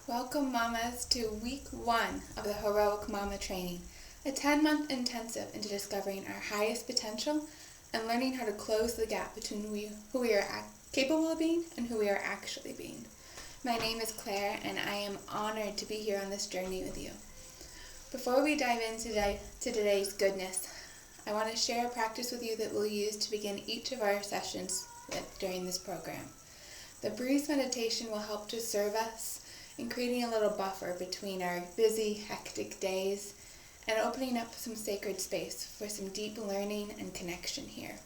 Welcome mamas to week 1 of the Heroic Mama Training, a 10-month intensive into discovering our highest potential and learning how to close the gap between who we are capable of being and who we are actually being. My name is Claire and I am honored to be here on this journey with you. Before we dive into today's goodness, I want to share a practice with you that we'll use to begin each of our sessions during this program. The breeze meditation will help to serve us in creating a little buffer between our busy, hectic days and opening up some sacred space for some deep learning and connection here.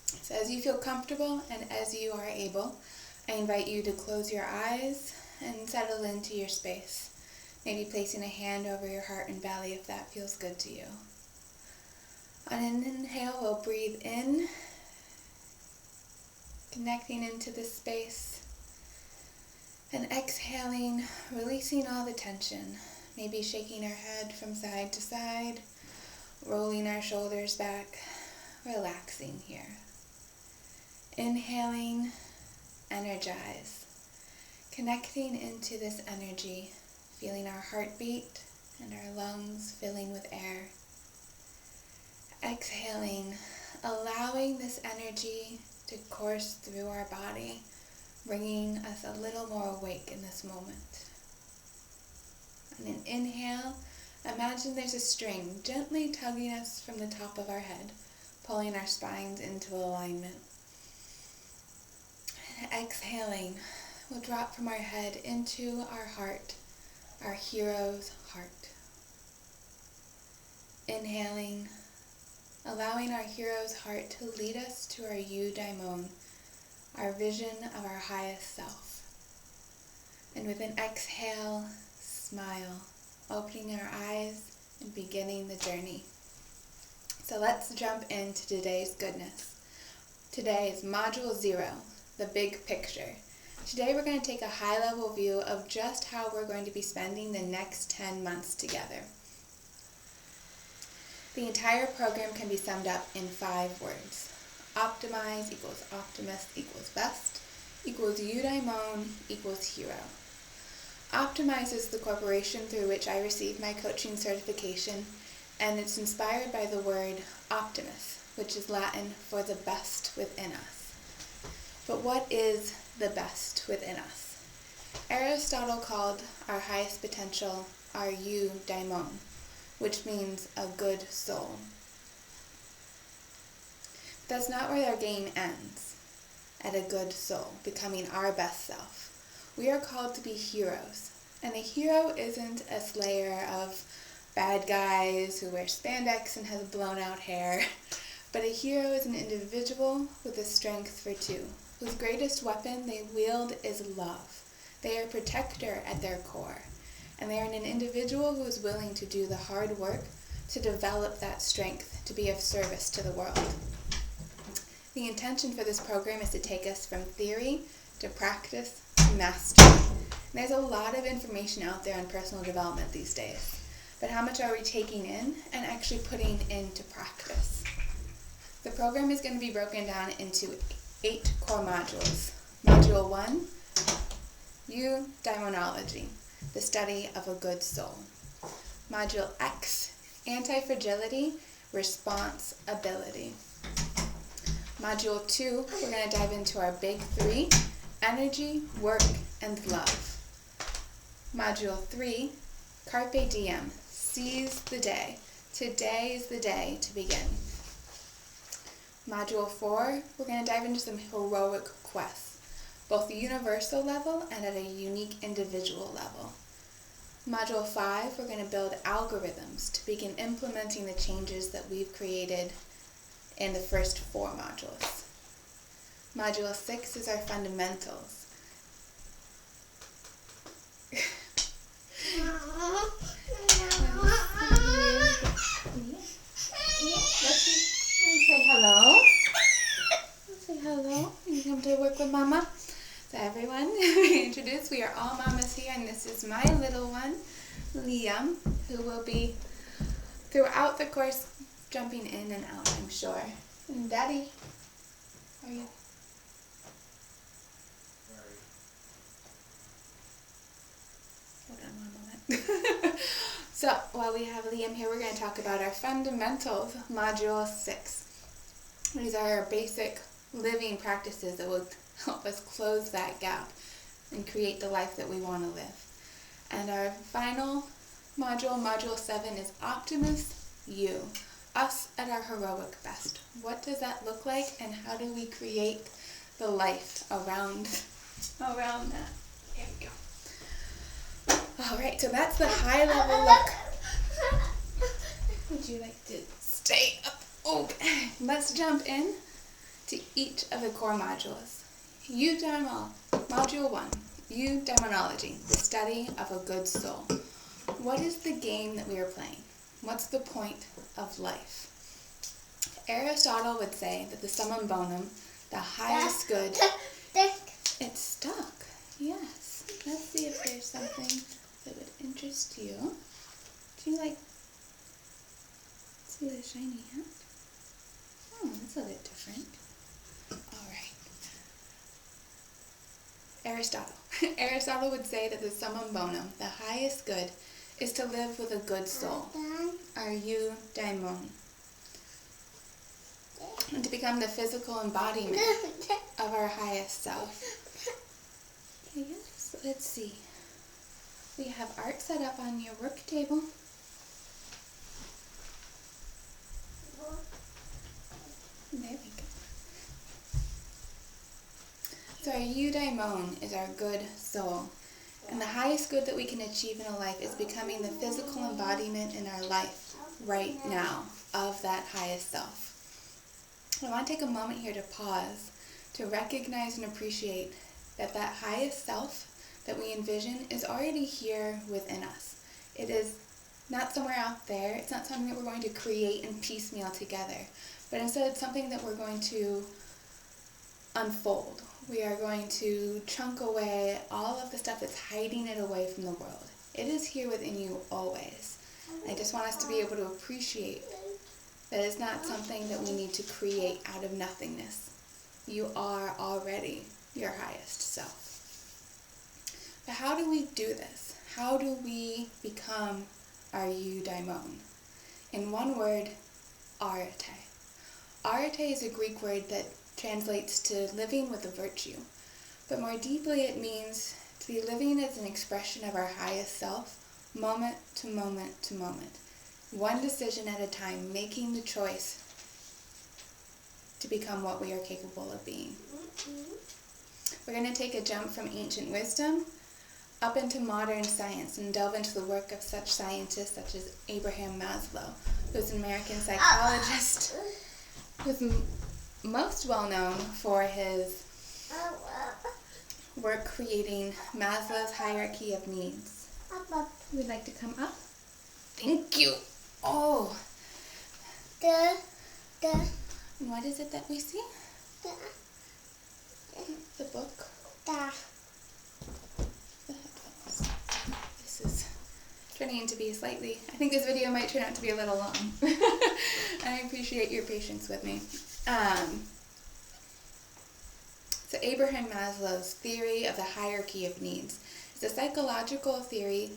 So as you feel comfortable and as you are able, I invite you to close your eyes and settle into your space, maybe placing a hand over your heart and belly if that feels good to you. On an inhale, we'll breathe in, connecting into this space. And exhaling, releasing all the tension, maybe shaking our head from side to side, rolling our shoulders back, relaxing here. Inhaling, energize, connecting into this energy, feeling our heartbeat and our lungs filling with air. Exhaling, allowing this energy to course through our body, bringing us a little more awake in this moment. On an inhale, imagine there's a string gently tugging us from the top of our head, pulling our spines into alignment. And exhaling, we'll drop from our head into our heart, our hero's heart. Inhaling, allowing our hero's heart to lead us to our eudaimon, our vision of our highest self. And with an exhale, smile, opening our eyes and beginning the journey. So let's jump into today's goodness. Today is Module 0, the big picture. Today we're going to take a high-level view of just how we're going to be spending the next 10 months together. The entire program can be summed up in 5 words. Optimize equals optimist equals best equals eudaimon equals hero. Optimize is the corporation through which I received my coaching certification, and it's inspired by the word optimus, which is Latin for the best within us. But what is the best within us? Aristotle called our highest potential our eudaimon, which means a good soul. That's not where our game ends, at a good soul, becoming our best self. We are called to be heroes, and a hero isn't a slayer of bad guys who wear spandex and has blown out hair, but a hero is an individual with a strength for two, whose greatest weapon they wield is love. They are a protector at their core, and they are an individual who is willing to do the hard work to develop that strength to be of service to the world. The intention for this program is to take us from theory to practice to mastery. And there's a lot of information out there on personal development these days, but how much are we taking in and actually putting into practice? The program is going to be broken down into 8 core modules. Module 1, eudaimonology, the study of a good soul. Module X, anti-fragility, response ability. Module 2, we're going to dive into our big 3, energy, work, and love. Module 3, carpe diem, seize the day. Today is the day to begin. Module 4, we're going to dive into some heroic quests, both the universal level and at a unique individual level. Module 5, we're going to build algorithms to begin implementing the changes that we've created in the first 4 modules. Module 6 is our fundamentals. Say hello. Say hello. You come to work with Mama. So everyone, introduce. We are all mamas here, and this is my little one, Liam, who will be throughout the course jumping in and out, I'm sure. And Daddy, how are you? So while we have Liam here, we're going to talk about our fundamentals, Module 6. These are our basic living practices that will help us close that gap and create the life that we want to live. And our final module, Module 7, is Optimus You, us at our heroic best. What does that look like, and how do we create the life around that? There we go. All right, so that's the high level look. Would you like to stay up? Okay, let's jump in to each of the core modules. Module 1, Eudaimonology, the study of a good soul. What is the game that we are playing? What's the point of life? Aristotle would say that the summum bonum, the highest good, it's stuck. Yes. Let's see if there's something that would interest you. Do you like see the shiny hat? Oh, that's a bit different. All right. Aristotle would say that the summum bonum, the highest good, is to live with a good soul. Are you daimon? And to become the physical embodiment of our highest self. Yes, let's see. We have art set up on your work table. There we go. So our eudaimon is our good soul. And the highest good that we can achieve in a life is becoming the physical embodiment in our life right now of that highest self. I want to take a moment here to pause, to recognize and appreciate that highest self that we envision is already here within us. It is not somewhere out there. It's not something that we're going to create and piecemeal together, but instead it's something that we're going to unfold. We are going to chunk away all of the stuff that's hiding it away from the world. It is here within you always. I just want us to be able to appreciate that it's not something that we need to create out of nothingness. You are already your highest self. But how do we do this? How do we become our eudaimon? In one word, arete. Arete is a Greek word that translates to living with a virtue. But more deeply it means to be living as an expression of our highest self, moment to moment to moment. One decision at a time, making the choice to become what we are capable of being. We're going to take a jump from ancient wisdom up into modern science and delve into the work of such scientists such as Abraham Maslow, who's an American psychologist who's most well known for his work creating Maslow's hierarchy of needs. Would you like to come up? Thank you. Oh. And what is it that we see? The book. The headphones. This is turning into be slightly, I think this video might turn out to be a little long. I appreciate your patience with me. So Abraham Maslow's theory of the hierarchy of needs is a psychological theory.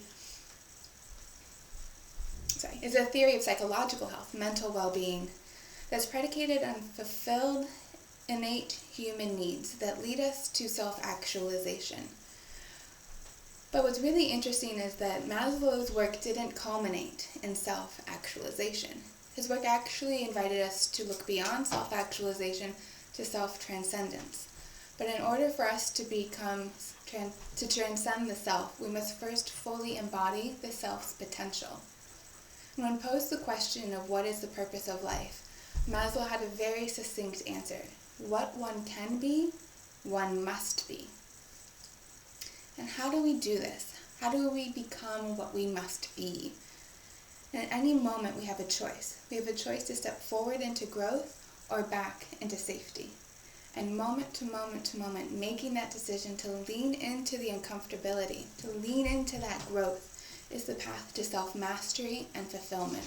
Is a theory of psychological health, mental well-being, that's predicated on fulfilled, innate human needs that lead us to self-actualization. But what's really interesting is that Maslow's work didn't culminate in self-actualization. His work actually invited us to look beyond self-actualization to self-transcendence. But in order for us to transcend the self, we must first fully embody the self's potential. When posed the question of what is the purpose of life, Maslow had a very succinct answer. What one can be, one must be. And how do we do this? How do we become what we must be? And at any moment we have a choice. We have a choice to step forward into growth or back into safety. And moment to moment to moment, making that decision to lean into the uncomfortability, to lean into that growth, is the path to self-mastery and fulfillment.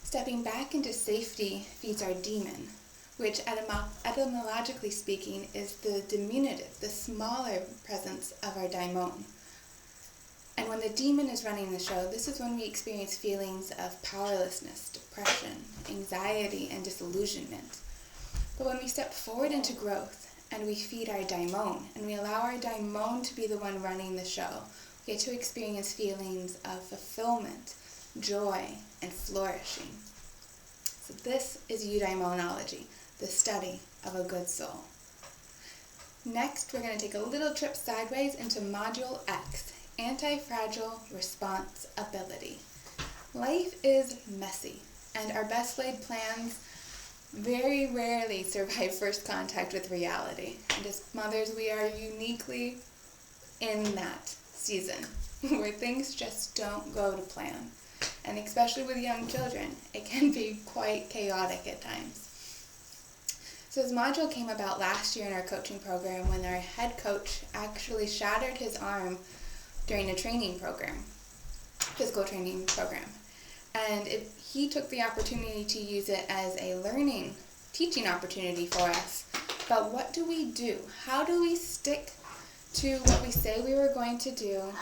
Stepping back into safety feeds our demon, which etymologically speaking is the diminutive, the smaller presence of our daimon. And when the demon is running the show, this is when we experience feelings of powerlessness, depression, anxiety, and disillusionment. But when we step forward into growth and we feed our daimon, and we allow our daimon to be the one running the show, we get to experience feelings of fulfillment, joy, and flourishing. So this is eudaimonology, the study of a good soul. Next, we're going to take a little trip sideways into Module X, Anti-Fragile Response Ability. Life is messy, and our best laid plans very rarely survive first contact with reality. And as mothers, we are uniquely in that season where things just don't go to plan. And especially with young children, it can be quite chaotic at times. So this module came about last year in our coaching program when our head coach actually shattered his arm during a training program, physical training program. And he took the opportunity to use it as a learning, teaching opportunity for us. But what do we do? How do we stick to what we say we were going to do?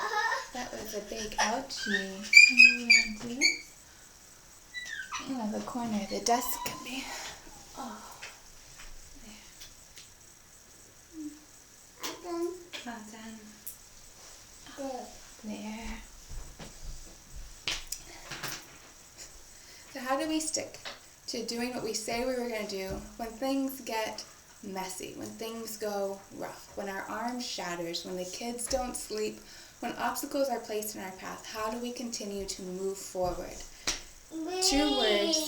That was a big ouchie. The corner of the desk can be. Oh, there. All done. There. So how do we stick to doing what we say we were going to do when things get messy, when things go rough, when our arm shatters, when the kids don't sleep, when obstacles are placed in our path? How do we continue to move forward? 2 words: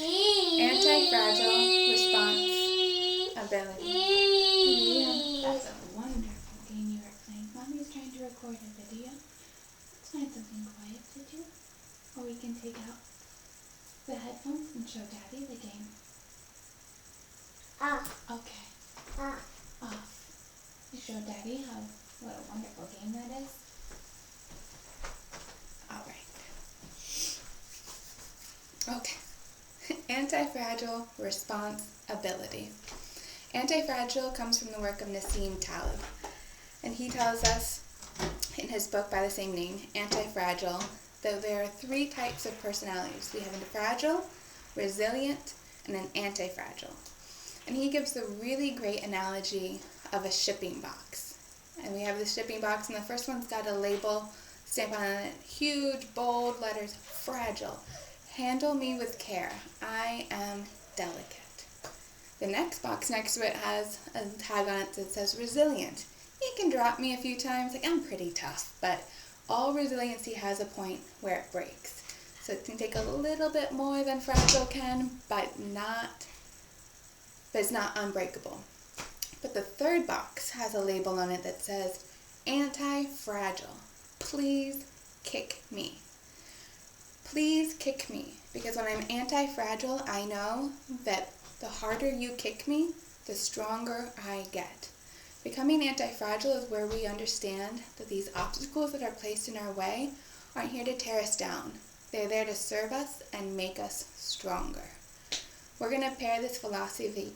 anti-fragile response ability. Yeah, that's a wonderful game you were playing. Mommy's trying to record a video. Let's find something quiet to do. Or we can take out the headphones and show Daddy the game. Okay. Off. You show Daddy what a wonderful game that is. Alright. Okay. Anti-fragile response ability. Anti-fragile comes from the work of Nassim Taleb. And he tells us in his book by the same name, Anti-Fragile, that there are 3 types of personalities. We have a fragile, resilient, and an anti-fragile. And he gives the really great analogy of a shipping box. And we have the shipping box, and the first one's got a label stamped on it, huge, bold letters, fragile. Handle me with care. I am delicate. The next box next to it has a tag on it that says resilient. You can drop me a few times, like I'm pretty tough, but all resiliency has a point where it breaks. So it can take a little bit more than fragile can, but it's not unbreakable. But the third box has a label on it that says anti-fragile. Please kick me. Please kick me, because when I'm anti-fragile, I know that the harder you kick me, the stronger I get. Becoming anti-fragile is where we understand that these obstacles that are placed in our way aren't here to tear us down. They're there to serve us and make us stronger. We're going to pair this philosophy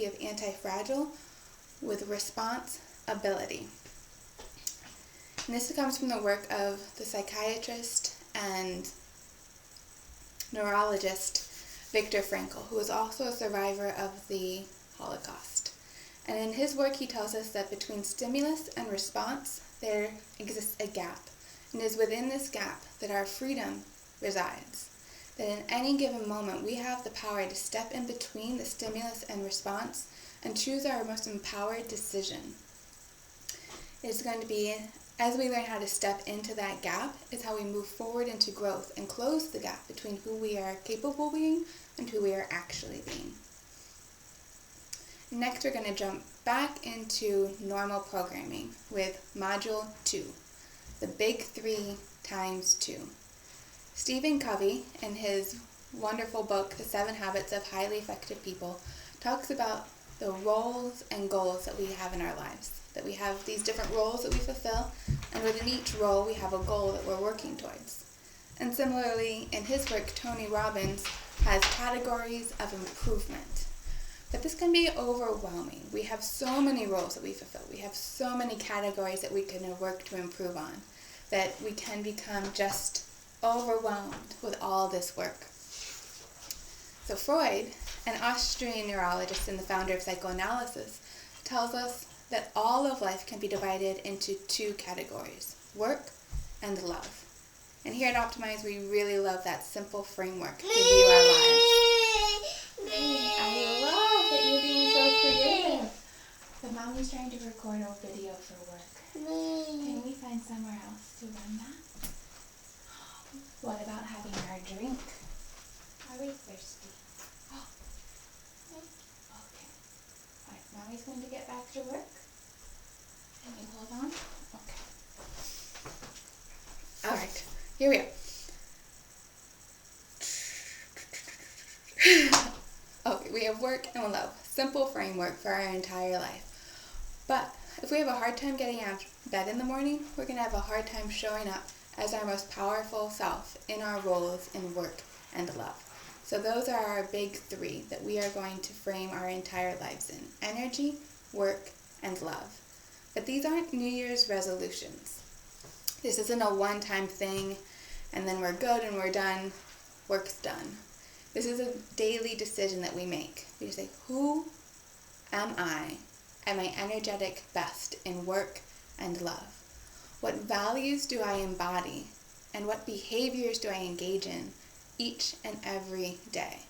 of anti-fragile with response ability. And this comes from the work of the psychiatrist and neurologist Viktor Frankl, who was also a survivor of the Holocaust. And in his work, he tells us that between stimulus and response, there exists a gap. And it is within this gap that our freedom resides. That in any given moment, we have the power to step in between the stimulus and response and choose our most empowered decision. It's going to be, as we learn how to step into that gap, is how we move forward into growth and close the gap between who we are capable of being and who we are actually being. Next, we're going to jump back into normal programming with Module 2, the Big 3 times 2. Stephen Covey, in his wonderful book, The 7 Habits of Highly Effective People, talks about the roles and goals that we have in our lives. That we have these different roles that we fulfill, and within each role we have a goal that we're working towards. And similarly, in his work, Tony Robbins has categories of improvement. But this can be overwhelming. We have so many roles that we fulfill. We have so many categories that we can work to improve on. that we can become just overwhelmed with all this work. So Freud, an Austrian neurologist and the founder of psychoanalysis, tells us that all of life can be divided into two categories, work and love. And here at Optimize, we really love that simple framework to view our lives. I love that you're being so creative. But Mommy's trying to record a video for work. Can we find somewhere else to run that? What about having our drink? Are we thirsty? Oh. Okay. Alright, Mommy's going to get back to work. Can you hold on? Okay. Alright, here we are. Okay, we have work and love. Simple framework for our entire life. But if we have a hard time getting out of bed in the morning, we're going to have a hard time showing up as our most powerful self in our roles in work and love. So those are our big three that we are going to frame our entire lives in: energy, work, and love. But these aren't New Year's resolutions. This isn't a one-time thing and then we're good and we're done, work's done. This is a daily decision that we make. We just say, who am I at my energetic best in work and love? What values do I embody? And what behaviors do I engage in each and every day?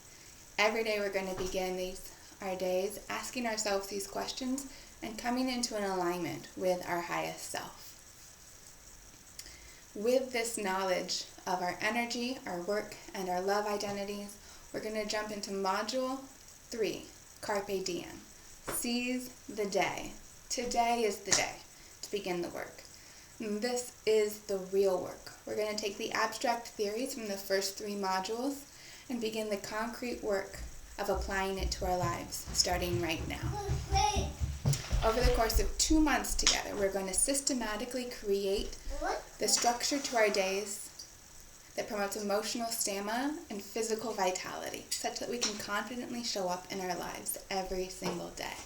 Every day we're going to begin our days asking ourselves these questions and coming into an alignment with our highest self. With this knowledge of our energy, our work, and our love identities, we're going to jump into Module 3, Carpe Diem. Seize the day. Today is the day to begin the work. And this is the real work. We're going to take the abstract theories from the first 3 modules and begin the concrete work of applying it to our lives, starting right now. Over the course of 2 months together, we're going to systematically create the structure to our days that promotes emotional stamina and physical vitality, such that we can confidently show up in our lives every single day.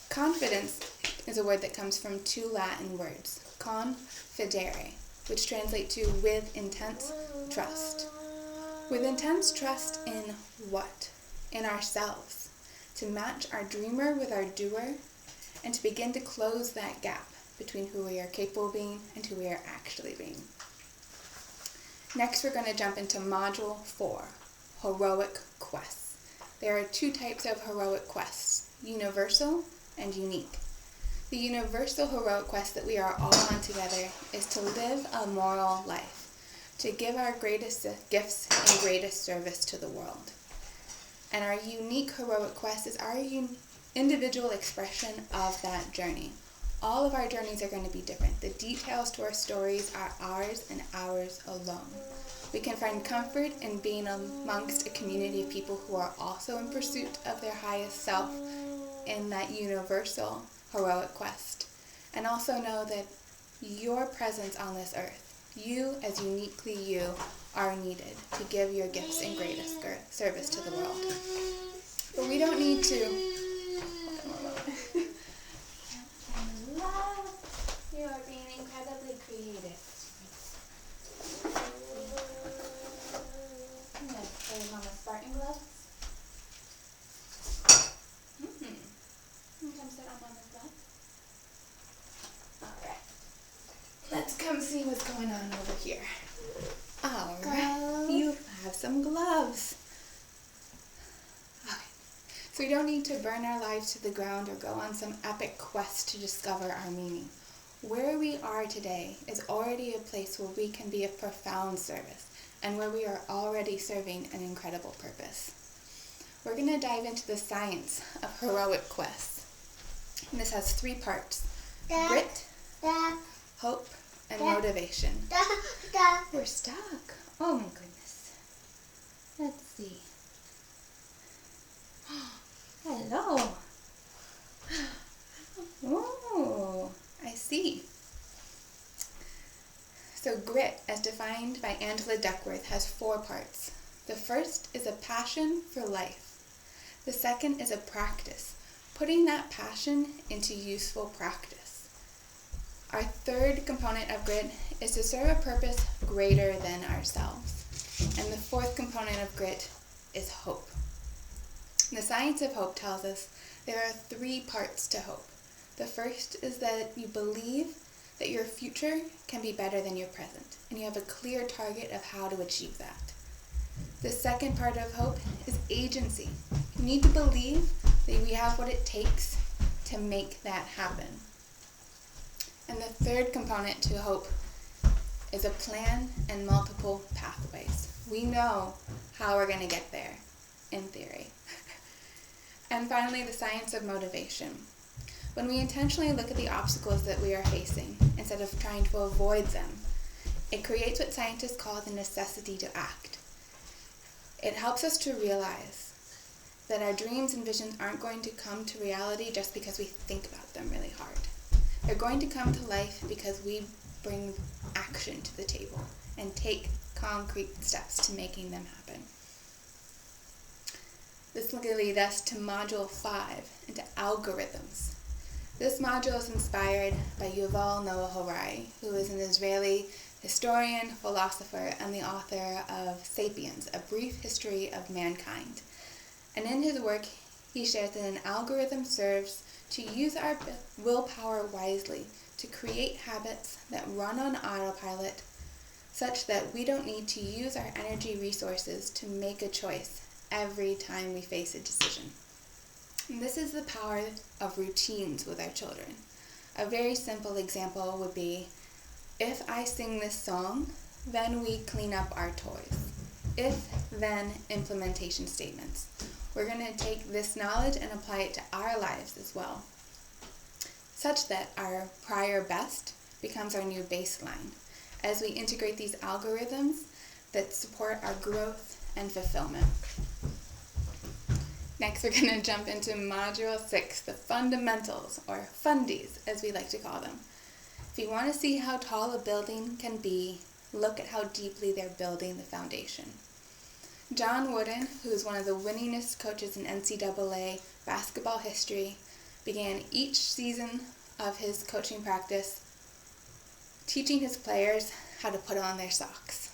Confidence is a word that comes from 2 Latin words, confidere, which translate to with intense trust. With intense trust in what? In ourselves, to match our dreamer with our doer, and to begin to close that gap between who we are capable of being and who we are actually being. Next, we're going to jump into Module 4, Heroic Quests. There are 2 types of heroic quests, universal and unique. The universal heroic quest that we are all on together is to live a moral life, to give our greatest gifts and greatest service to the world. And our unique heroic quest is our individual expression of that journey. All of our journeys are going to be different. The details to our stories are ours and ours alone. We can find comfort in being amongst a community of people who are also in pursuit of their highest self in that universal heroic quest. And also know that your presence on this earth, you as uniquely you, are needed to give your gifts and greatest service to the world. But we don't need to... You are being incredibly creative. I'm going to play Mama's Spartan gloves. Come sit on Mama's lap. Alright. Let's come see what's going on over here. Alright. You have some gloves. Okay. So we don't need to burn our lives to the ground or go on some epic quest to discover our meaning. Where we are today is already a place where we can be of profound service and where we are already serving an incredible purpose. We're going to dive into the science of heroic quests. And this has 3 parts: grit, hope, and motivation. We're stuck. Oh my goodness. Let's see. Hello. Oh, I see. So grit, as defined by Angela Duckworth, has 4 parts. The first is a passion for life. The second is a practice, putting that passion into useful practice. Our third component of grit is to serve a purpose greater than ourselves. And the fourth component of grit is hope. The science of hope tells us there are 3 parts to hope. The first is that you believe that your future can be better than your present, and you have a clear target of how to achieve that. The second part of hope is agency. You need to believe that we have what it takes to make that happen. And the third component to hope is a plan and multiple pathways. We know how we're going to get there, in theory. And finally, the science of motivation. When we intentionally look at the obstacles that we are facing, instead of trying to avoid them, it creates what scientists call the necessity to act. It helps us to realize that our dreams and visions aren't going to come to reality just because we think about them really hard. They're going to come to life because we bring action to the table and take concrete steps to making them happen. This will lead us to Module 5, into algorithms. This module is inspired by Yuval Noah Harari, who is an Israeli historian, philosopher, and the author of *Sapiens, A Brief History of Mankind*. And in his work, he shares that an algorithm serves to use our willpower wisely to create habits that run on autopilot such that we don't need to use our energy resources to make a choice every time we face a decision. And this is the power of routines with our children. A very simple example would be, if I sing this song, then we clean up our toys. If-then implementation statements. We're going to take this knowledge and apply it to our lives as well, such that our prior best becomes our new baseline as we integrate these algorithms that support our growth and fulfillment. Next, we're going to jump into Module 6, the fundamentals, or fundies, as we like to call them. If you want to see how tall a building can be, look at how deeply they're building the foundation. John Wooden, who is one of the winningest coaches in NCAA basketball history, began each season of his coaching practice teaching his players how to put on their socks.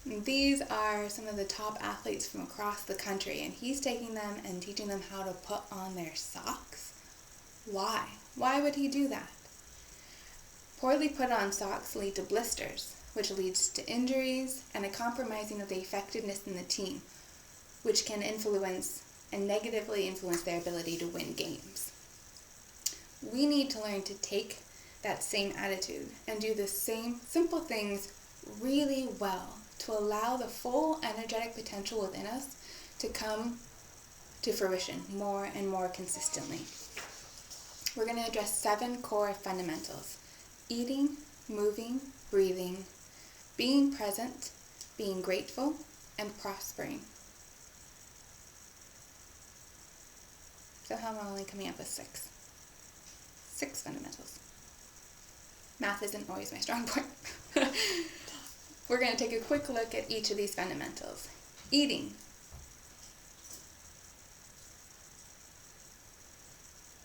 And these are some of the top athletes from across the country, and he's taking them and teaching them how to put on their socks. Why? Why would he do that? Poorly put on socks lead to blisters, which leads to injuries and a compromising of the effectiveness in the team, which can influence and negatively influence their ability to win games. We need to learn to take that same attitude and do the same simple things really well to allow the full energetic potential within us to come to fruition more and more consistently. We're going to address 7 core fundamentals: eating, moving, breathing, being present, being grateful, and prospering. So how am I only coming up with 6? 6 fundamentals. Math isn't always my strong point. We're going to take a quick look at each of these fundamentals. Eating.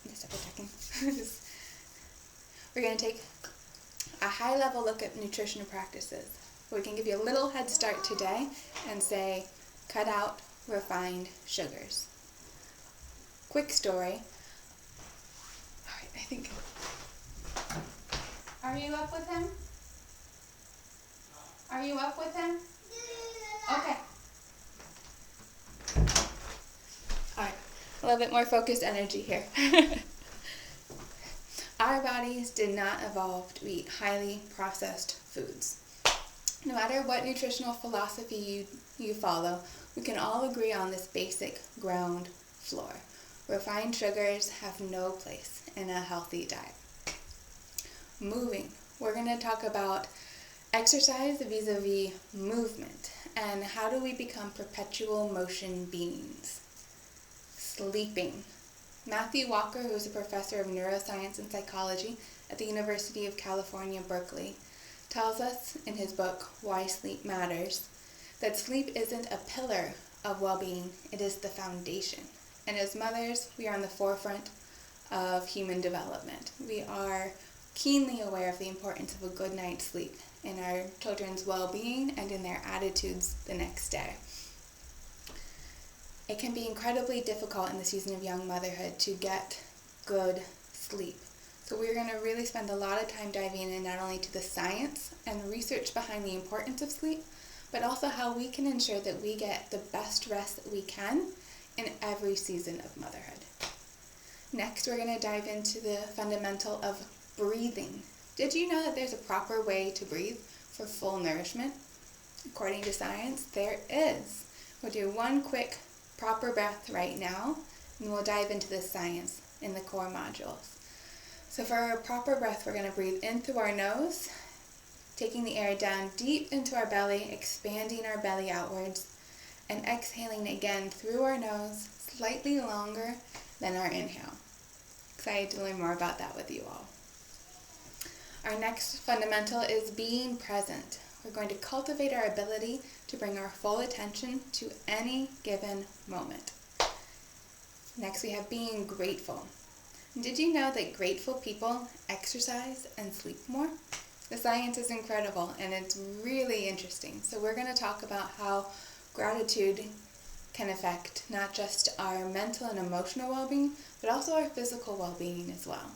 Just double checking. We're going to take a high-level look at nutritional practices. We can give you a little head start today and say, cut out refined sugars. Quick story. All right, I think. Are you up with him? Are you up with him? Okay. All right, a little bit more focused energy here. Our bodies did not evolve to eat highly processed foods. No matter what nutritional philosophy you follow, we can all agree on this basic ground floor. Refined sugars have no place in a healthy diet. Moving. We're going to talk about exercise vis-a-vis movement and how do we become perpetual motion beings. Sleeping. Matthew Walker, who is a professor of neuroscience and psychology at the University of California, Berkeley, tells us in his book, Why Sleep Matters, that sleep isn't a pillar of well-being, it is the foundation. And as mothers, we are on the forefront of human development. We are keenly aware of the importance of a good night's sleep in our children's well-being and in their attitudes the next day. It can be incredibly difficult in the season of young motherhood to get good sleep. So we're going to really spend a lot of time diving in not only to the science and research behind the importance of sleep, but also how we can ensure that we get the best rest that we can in every season of motherhood. Next, we're going to dive into the fundamental of breathing. Did you know that there's a proper way to breathe for full nourishment? According to science, there is. We'll do one quick proper breath right now, and we'll dive into the science in the core modules. So for our proper breath, we're going to breathe in through our nose, taking the air down deep into our belly, expanding our belly outwards, and exhaling again through our nose, slightly longer than our inhale. Excited to learn more about that with you all. Our next fundamental is being present. We're going to cultivate our ability to bring our full attention to any given moment. Next, we have being grateful. Did you know that grateful people exercise and sleep more? The science is incredible and it's really interesting. So we're going to talk about how gratitude can affect not just our mental and emotional well-being, but also our physical well-being as well.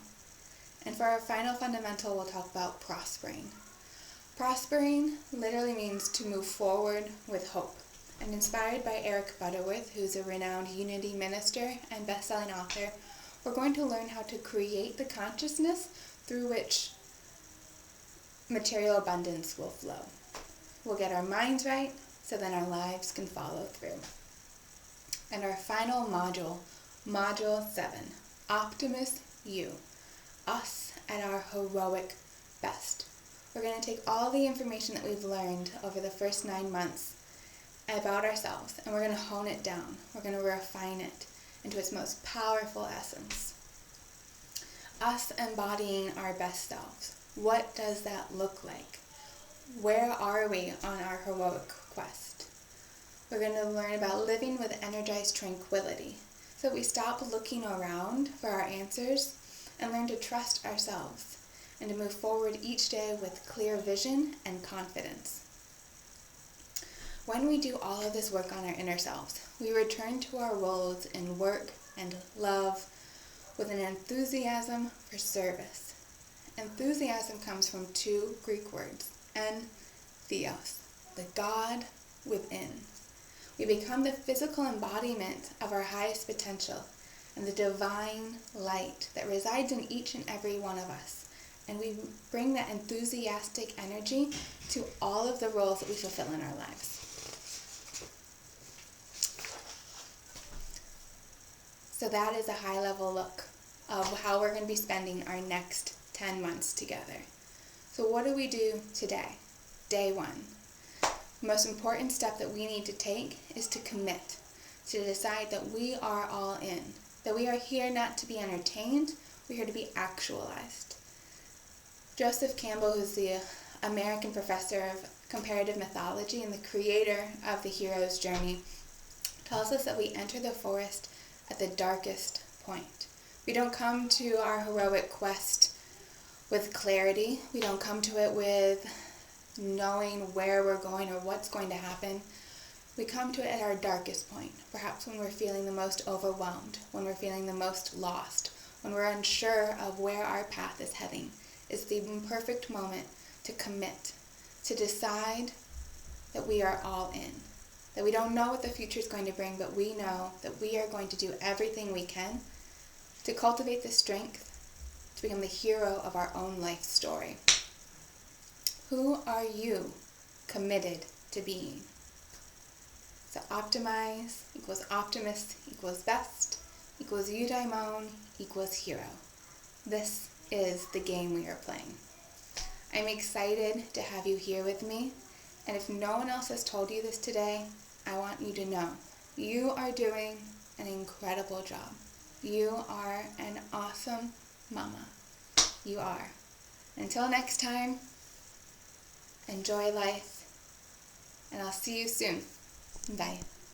And for our final fundamental, we'll talk about prospering. Prospering literally means to move forward with hope. And inspired by Eric Butterworth, who's a renowned Unity minister and best-selling author, we're going to learn how to create the consciousness through which material abundance will flow. We'll get our minds right so then our lives can follow through. And our final module, Module 7, Optimus You, us at our heroic best. We're going to take all the information that we've learned over the first 9 months about ourselves and we're going to hone it down. We're going to refine it into its most powerful essence. Us embodying our best selves. What does that look like? Where are we on our heroic quest? We're going to learn about living with energized tranquility. So we stop looking around for our answers and learn to trust ourselves and to move forward each day with clear vision and confidence. When we do all of this work on our inner selves, we return to our roles in work and love with an enthusiasm for service. Enthusiasm comes from 2 Greek words, en theos, the God within. We become the physical embodiment of our highest potential and the divine light that resides in each and every one of us. And we bring that enthusiastic energy to all of the roles that we fulfill in our lives. So that is a high-level look of how we're going to be spending our next 10 months together. So what do we do today? Day 1. The most important step that we need to take is to commit, to decide that we are all in, that we are here not to be entertained, we're here to be actualized. Joseph Campbell, who's the American professor of comparative mythology and the creator of the hero's journey, tells us that we enter the forest at the darkest point. We don't come to our heroic quest with clarity. We don't come to it with knowing where we're going or what's going to happen. We come to it at our darkest point, perhaps when we're feeling the most overwhelmed, when we're feeling the most lost, when we're unsure of where our path is heading. It's the perfect moment to commit, to decide that we are all in. That we don't know what the future is going to bring, but we know that we are going to do everything we can to cultivate the strength to become the hero of our own life story. Who are you committed to being? So optimize equals optimist equals best equals eudaimon equals hero. This is the game we are playing. I'm excited to have you here with me, and if no one else has told you this today, I want you to know you are doing an incredible job. You are an awesome mama. You are. Until next time, enjoy life, and I'll see you soon. Bye.